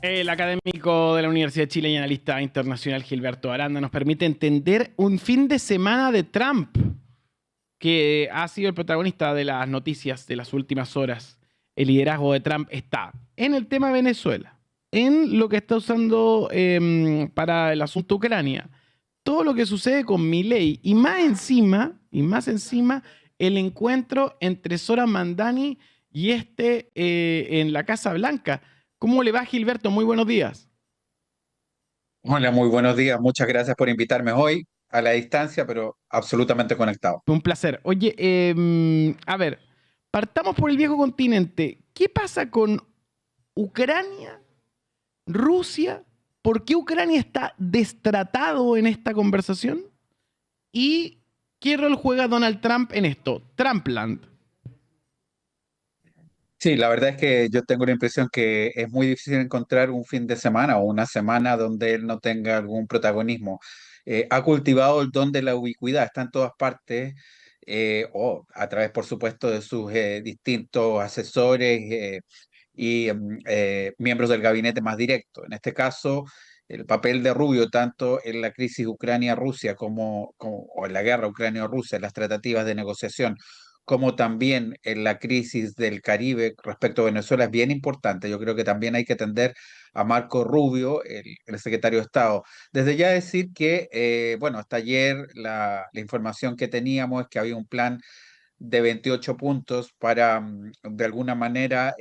El académico de la Universidad de Chile y analista internacional Gilberto Aranda nos permite entender un fin de semana de Trump, que ha sido el protagonista de las noticias de las últimas horas. El liderazgo de Trump está en el tema Venezuela, en lo que está usando para el asunto Ucrania, todo lo que sucede con Milei y más encima, el encuentro entre Sora Mandani y en la Casa Blanca. ¿Cómo le va, Gilberto? Muy buenos días. Hola, muy buenos días. Muchas gracias por invitarme hoy a la distancia, pero absolutamente conectado. Un placer. Oye, a ver, partamos por el viejo continente. ¿Qué pasa con Ucrania, Rusia? ¿Por qué Ucrania está destratado en esta conversación? ¿Y qué rol juega Donald Trump en esto? Trumpland. Sí, la verdad es que yo tengo la impresión que es muy difícil encontrar un fin de semana o una semana donde él no tenga algún protagonismo. Ha cultivado el don de la ubicuidad, está en todas partes, o a través, por supuesto, de sus distintos asesores y miembros del gabinete más directo. En este caso, el papel de Rubio, tanto en la crisis Ucrania-Rusia o en la guerra Ucrania-Rusia, en las tratativas de negociación, como también en la crisis del Caribe respecto a Venezuela, es bien importante. Yo creo que también hay que atender a Marco Rubio, el secretario de Estado. Desde ya decir que, bueno, hasta ayer la información que teníamos es que había un plan de 28 puntos para, de alguna manera,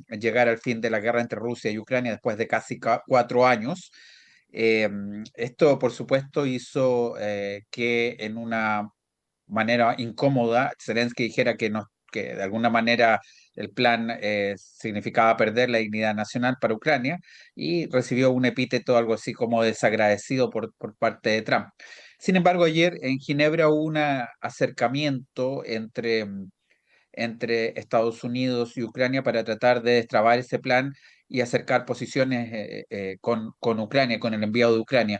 llegar al fin de la guerra entre Rusia y Ucrania después de casi 4 años. Esto, por supuesto, hizo que en una manera incómoda Zelensky dijera que de alguna manera el plan significaba perder la dignidad nacional para Ucrania y recibió un epíteto algo así como desagradecido por parte de Trump. Sin embargo, ayer en Ginebra hubo un acercamiento entre Estados Unidos y Ucrania para tratar de destrabar ese plan y acercar posiciones con Ucrania, con el enviado de Ucrania.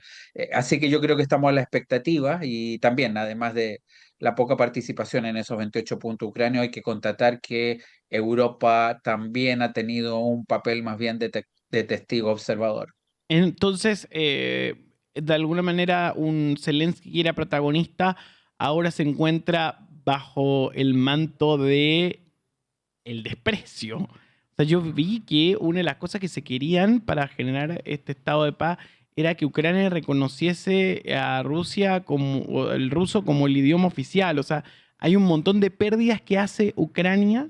Así que yo creo que estamos a la expectativa y también, además de la poca participación en esos 28 puntos ucranianos, hay que constatar que Europa también ha tenido un papel más bien de testigo observador. Entonces, de alguna manera, un Zelensky que era protagonista ahora se encuentra bajo el manto de el desprecio. O sea, yo vi que una de las cosas que se querían para generar este estado de paz era que Ucrania reconociese a Rusia como o el ruso como el idioma oficial. O sea, hay un montón de pérdidas que hace Ucrania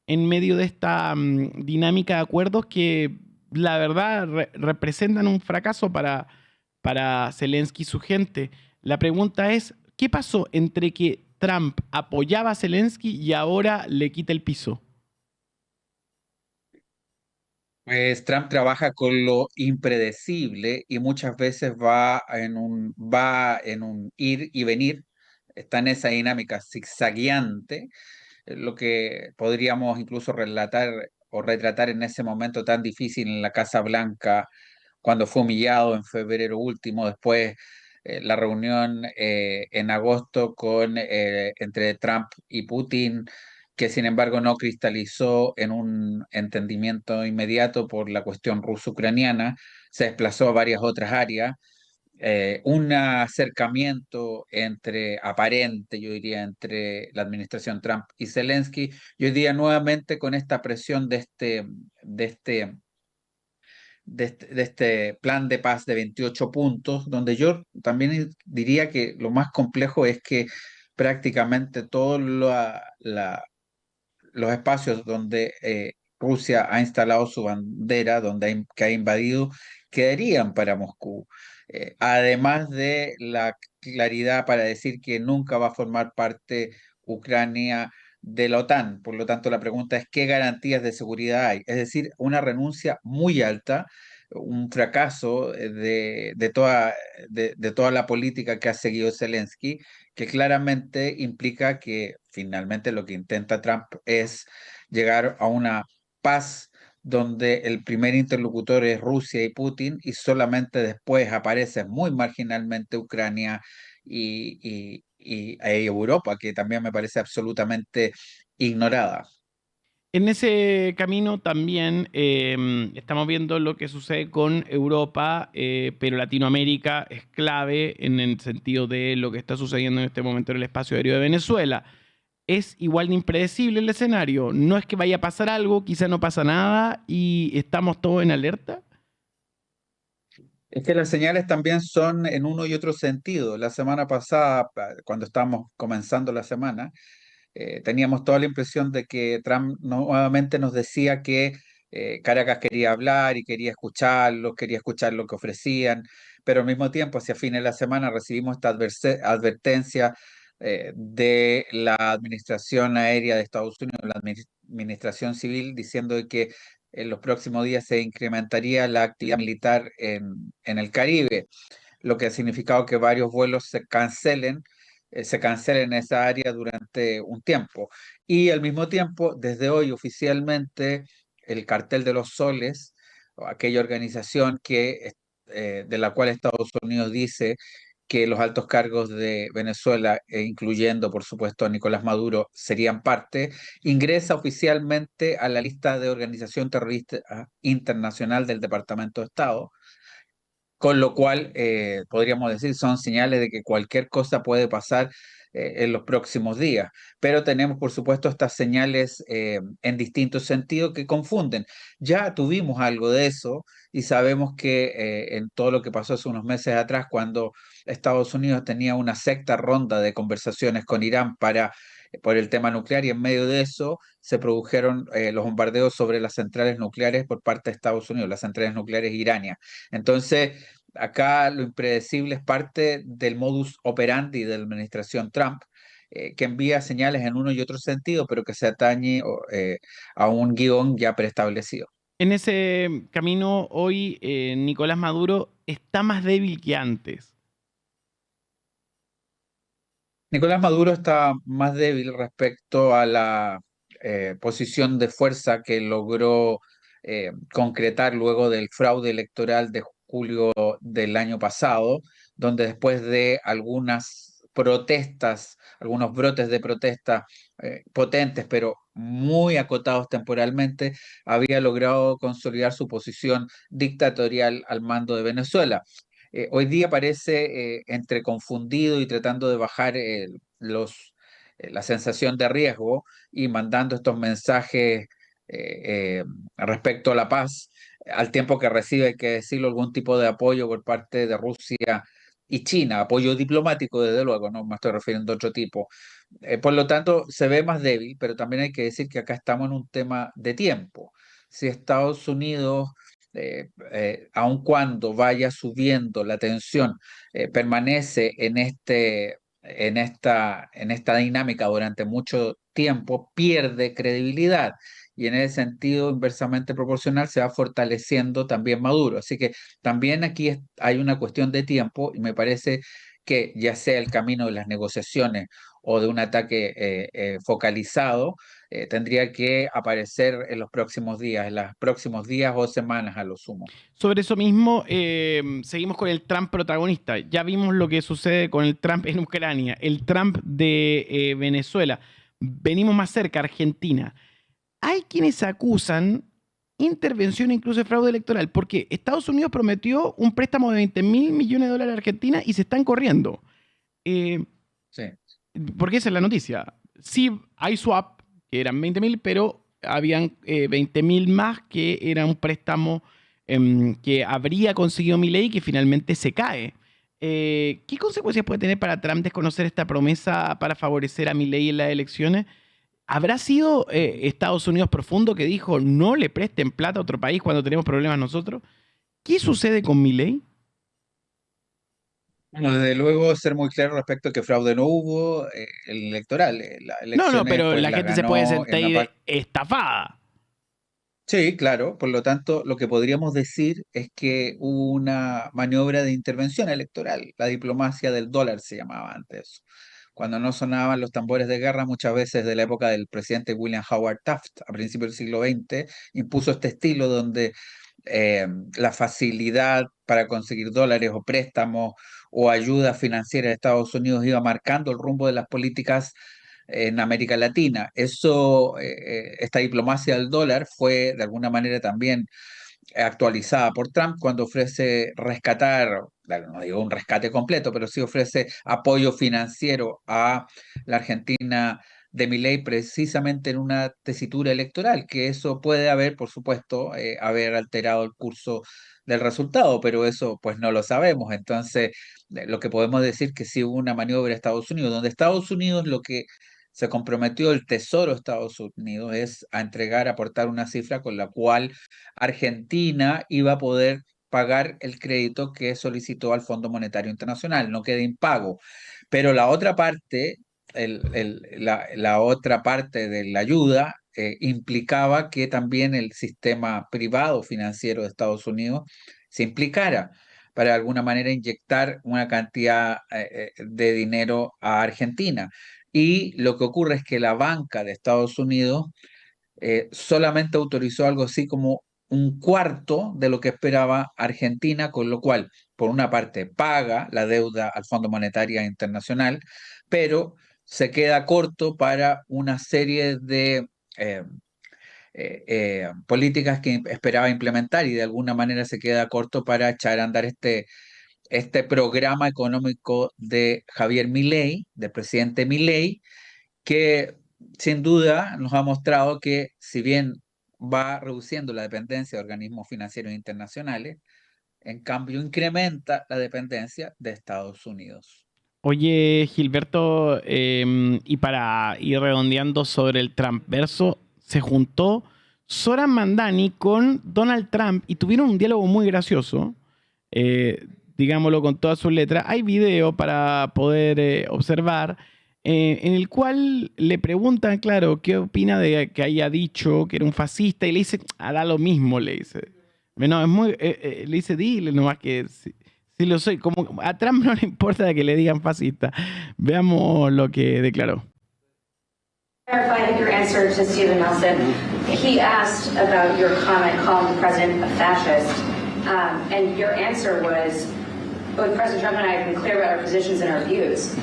en medio de esta dinámica de acuerdos que la verdad representan un fracaso para Zelensky y su gente. La pregunta es, ¿qué pasó entre que Trump apoyaba a Zelensky y ahora le quita el piso? Pues Trump trabaja con lo impredecible y muchas veces va en un ir y venir, está en esa dinámica zigzagueante, lo que podríamos incluso relatar o retratar en ese momento tan difícil en la Casa Blanca, cuando fue humillado en febrero último, después la reunión en agosto entre Trump y Putin, que sin embargo no cristalizó en un entendimiento inmediato por la cuestión ruso-ucraniana, se desplazó a varias otras áreas. Un acercamiento aparente, yo diría, entre la administración Trump y Zelensky, y hoy día nuevamente con esta presión de este de este plan de paz de 28 puntos, donde yo también diría que lo más complejo es que prácticamente todos los espacios donde Rusia ha instalado su bandera, que ha invadido, quedarían para Moscú. Además de la claridad para decir que nunca va a formar parte Ucrania de la OTAN. Por lo tanto, la pregunta es, ¿qué garantías de seguridad hay? Es decir, una renuncia muy alta, un fracaso de toda la política que ha seguido Zelensky, que claramente implica que finalmente lo que intenta Trump es llegar a una paz donde el primer interlocutor es Rusia y Putin y solamente después aparece muy marginalmente Ucrania y Europa, que también me parece absolutamente ignorada. En ese camino también estamos viendo lo que sucede con Europa, pero Latinoamérica es clave en el sentido de lo que está sucediendo en este momento en el espacio aéreo de Venezuela. Es igual de impredecible el escenario. No es que vaya a pasar algo, quizá no pasa nada y estamos todos en alerta. Es que las señales también son en uno y otro sentido. La semana pasada, cuando estábamos comenzando la semana, teníamos toda la impresión de que Trump nuevamente nos decía que Caracas quería hablar y quería escuchar lo que ofrecían, pero al mismo tiempo, hacia fines de la semana, recibimos esta advertencia de la Administración Aérea de Estados Unidos, la Administración Civil, diciendo de que en los próximos días se incrementaría la actividad militar en el Caribe, lo que ha significado que varios vuelos se cancelen en esa área durante un tiempo. Y al mismo tiempo, desde hoy oficialmente, el Cartel de los Soles, o aquella organización de la cual Estados Unidos dice que los altos cargos de Venezuela, incluyendo por supuesto a Nicolás Maduro, serían parte, ingresa oficialmente a la lista de organización terrorista internacional del Departamento de Estado, con lo cual podríamos decir son señales de que cualquier cosa puede pasar en los próximos días. Pero tenemos, por supuesto, estas señales en distintos sentidos que confunden. Ya tuvimos algo de eso y sabemos que en todo lo que pasó hace unos meses atrás, cuando Estados Unidos tenía una sexta ronda de conversaciones con Irán por el tema nuclear, y en medio de eso se produjeron los bombardeos sobre las centrales nucleares por parte de Estados Unidos, las centrales nucleares iranias. Entonces, acá lo impredecible es parte del modus operandi de la administración Trump, que envía señales en uno y otro sentido, pero que se atañe a un guión ya preestablecido. En ese camino hoy Nicolás Maduro está más débil que antes. Nicolás Maduro está más débil respecto a la posición de fuerza que logró concretar luego del fraude electoral de julio del año pasado, donde después de algunas protestas, algunos brotes de protesta potentes, pero muy acotados temporalmente, había logrado consolidar su posición dictatorial al mando de Venezuela. Hoy día parece entre confundido y tratando de bajar la sensación de riesgo y mandando estos mensajes respecto a la paz, al tiempo que recibe, hay que decirlo, algún tipo de apoyo por parte de Rusia y China, apoyo diplomático, desde luego, no me estoy refiriendo a otro tipo. Por lo tanto, se ve más débil, pero también hay que decir que acá estamos en un tema de tiempo. Si Estados Unidos, aun cuando vaya subiendo la tensión, permanece en esta dinámica durante mucho tiempo, pierde credibilidad. Y en ese sentido, inversamente proporcional, se va fortaleciendo también Maduro. Así que también aquí hay una cuestión de tiempo y me parece que ya sea el camino de las negociaciones o de un ataque focalizado, tendría que aparecer en los próximos días, en los próximos días o semanas a lo sumo. Sobre eso mismo, seguimos con el Trump protagonista. Ya vimos lo que sucede con el Trump en Ucrania, el Trump de Venezuela. Venimos más cerca, Argentina. Hay quienes acusan intervención, incluso de fraude electoral, porque Estados Unidos prometió un préstamo de 20.000 millones de dólares a Argentina y se están corriendo. Eh, Sí. porque esa es la noticia. Sí, hay swap, que eran 20.000, pero habían 20.000 más que era un préstamo que habría conseguido Milei que finalmente se cae. ¿Qué consecuencias puede tener para Trump desconocer esta promesa para favorecer a Milei en las elecciones? ¿Habrá sido Estados Unidos profundo que dijo no le presten plata a otro país cuando tenemos problemas nosotros? ¿Qué sucede con Milei? Bueno, desde luego ser muy claro respecto a que fraude no hubo, el electoral, las No, no, elecciones pero pues la las gente se puede ganó sentir en ahí la parte. estafada. Sí, claro, por lo tanto lo que podríamos decir es que hubo una maniobra de intervención electoral, la diplomacia del dólar se llamaba antes. Cuando no sonaban los tambores de guerra, muchas veces de la época del presidente William Howard Taft, a principios del siglo XX, impuso este estilo donde eh, la facilidad para conseguir dólares o préstamos o ayuda financiera de Estados Unidos iba marcando el rumbo de las políticas en América Latina. Esta diplomacia del dólar fue de alguna manera también actualizada por Trump cuando ofrece rescatar, claro, no digo un rescate completo, pero sí ofrece apoyo financiero a la Argentina de Milei precisamente en una tesitura electoral, que eso puede haber, por supuesto, haber alterado el curso del resultado, pero eso pues no lo sabemos. Entonces, lo que podemos decir que sí hubo una maniobra de Estados Unidos, donde Estados Unidos lo que se comprometió el Tesoro de Estados Unidos es a entregar, a aportar una cifra con la cual Argentina iba a poder pagar el crédito que solicitó al Fondo Monetario Internacional, no queda impago. Pero la otra parte, la otra parte de la ayuda implicaba que también el sistema privado financiero de Estados Unidos se implicara para de alguna manera inyectar una cantidad de dinero a Argentina. Y lo que ocurre es que la banca de Estados Unidos solamente autorizó algo así como un cuarto de lo que esperaba Argentina, con lo cual, por una parte, paga la deuda al Fondo Monetario Internacional, pero se queda corto para una serie de políticas que esperaba implementar y de alguna manera se queda corto para echar a andar este programa económico de Javier Milei, del presidente Milei, que sin duda nos ha mostrado que si bien va reduciendo la dependencia de organismos financieros internacionales, en cambio incrementa la dependencia de Estados Unidos. Oye, Gilberto, y para ir redondeando sobre el Trump verso, se juntó Zoran Mandani con Donald Trump y tuvieron un diálogo muy gracioso, eh, digámoslo con todas sus letras. Hay video para poder observar, en el cual le preguntan, claro, qué opina de que haya dicho que era un fascista y le dice, da lo mismo, le dice. No, es muy, le dice, dile nomás que sí lo soy. Como a Trump no le importa que le digan fascista. Veamos lo que declaró. Clarify your answer to Stephen Nelson. He asked about your comment calling the president a fascist, and your answer was, "Both President Trump and I have been clear about our positions and our views."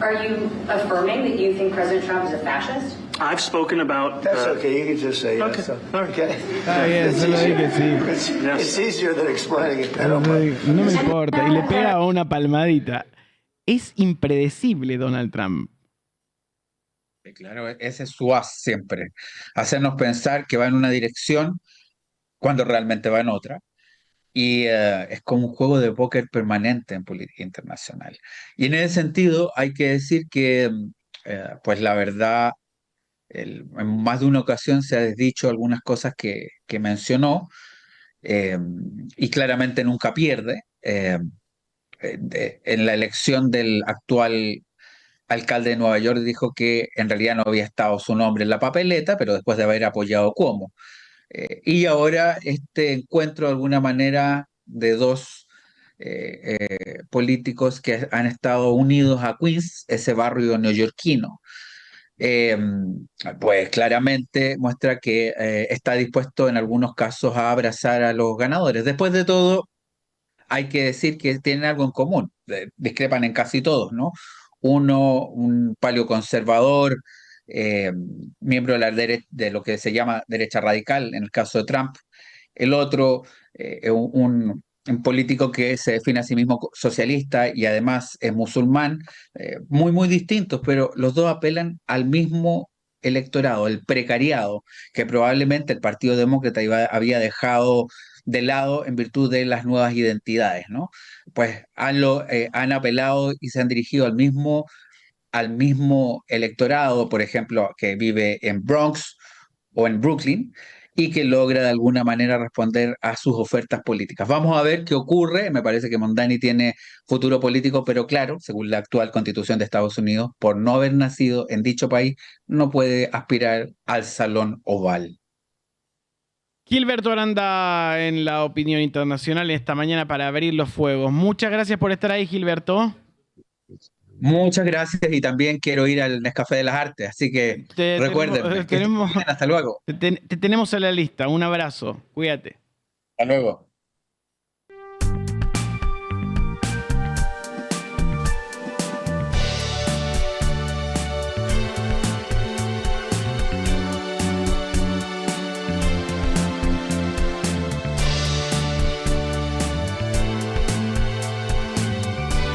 Are you affirming that you think President Trump is a fascist? I've spoken about. That's okay. You can just say Okay. yes. All right. Okay. Está bien, solo dije sí. It's easier than explaining it. I No, don't mind. no me importa. Y le pega una palmadita. Es impredecible Donald Trump. Claro, ese es su as siempre, hacernos pensar que va en una dirección cuando realmente va en otra. Y es como un juego de póker permanente en política internacional. Y en ese sentido hay que decir que, pues la verdad, en más de una ocasión se ha desdicho algunas cosas que mencionó, eh, y claramente nunca pierde. En la elección del actual alcalde de Nueva York dijo que en realidad no había estado su nombre en la papeleta, pero después de haber apoyado a Cuomo. Y ahora este encuentro de alguna manera de dos políticos que han estado unidos a Queens, ese barrio neoyorquino, eh, pues claramente muestra que está dispuesto en algunos casos a abrazar a los ganadores. Después de todo, hay que decir que tienen algo en común, discrepan en casi todos, ¿no? Uno, un paleoconservador, eh, miembro de, de lo que se llama derecha radical, en el caso de Trump. El otro, un político que se define a sí mismo socialista y además es musulmán, muy, muy distintos, pero los dos apelan al mismo electorado, el precariado, que probablemente el Partido Demócrata había dejado de lado en virtud de las nuevas identidades, ¿no? Pues han apelado y se han dirigido al mismo electorado, por ejemplo, que vive en Bronx o en Brooklyn, y que logra de alguna manera responder a sus ofertas políticas. Vamos a ver qué ocurre. Me parece que Mondani tiene futuro político, pero claro, según la actual constitución de Estados Unidos, por no haber nacido en dicho país, no puede aspirar al Salón Oval. Gilberto Aranda en la opinión internacional esta mañana para abrir los fuegos. Muchas gracias por estar ahí, Gilberto. Muchas gracias y también quiero ir al Nescafé de las Artes, así que recuérdenme. Que estén bien, hasta luego. Te tenemos en la lista. Un abrazo. Cuídate. Hasta luego.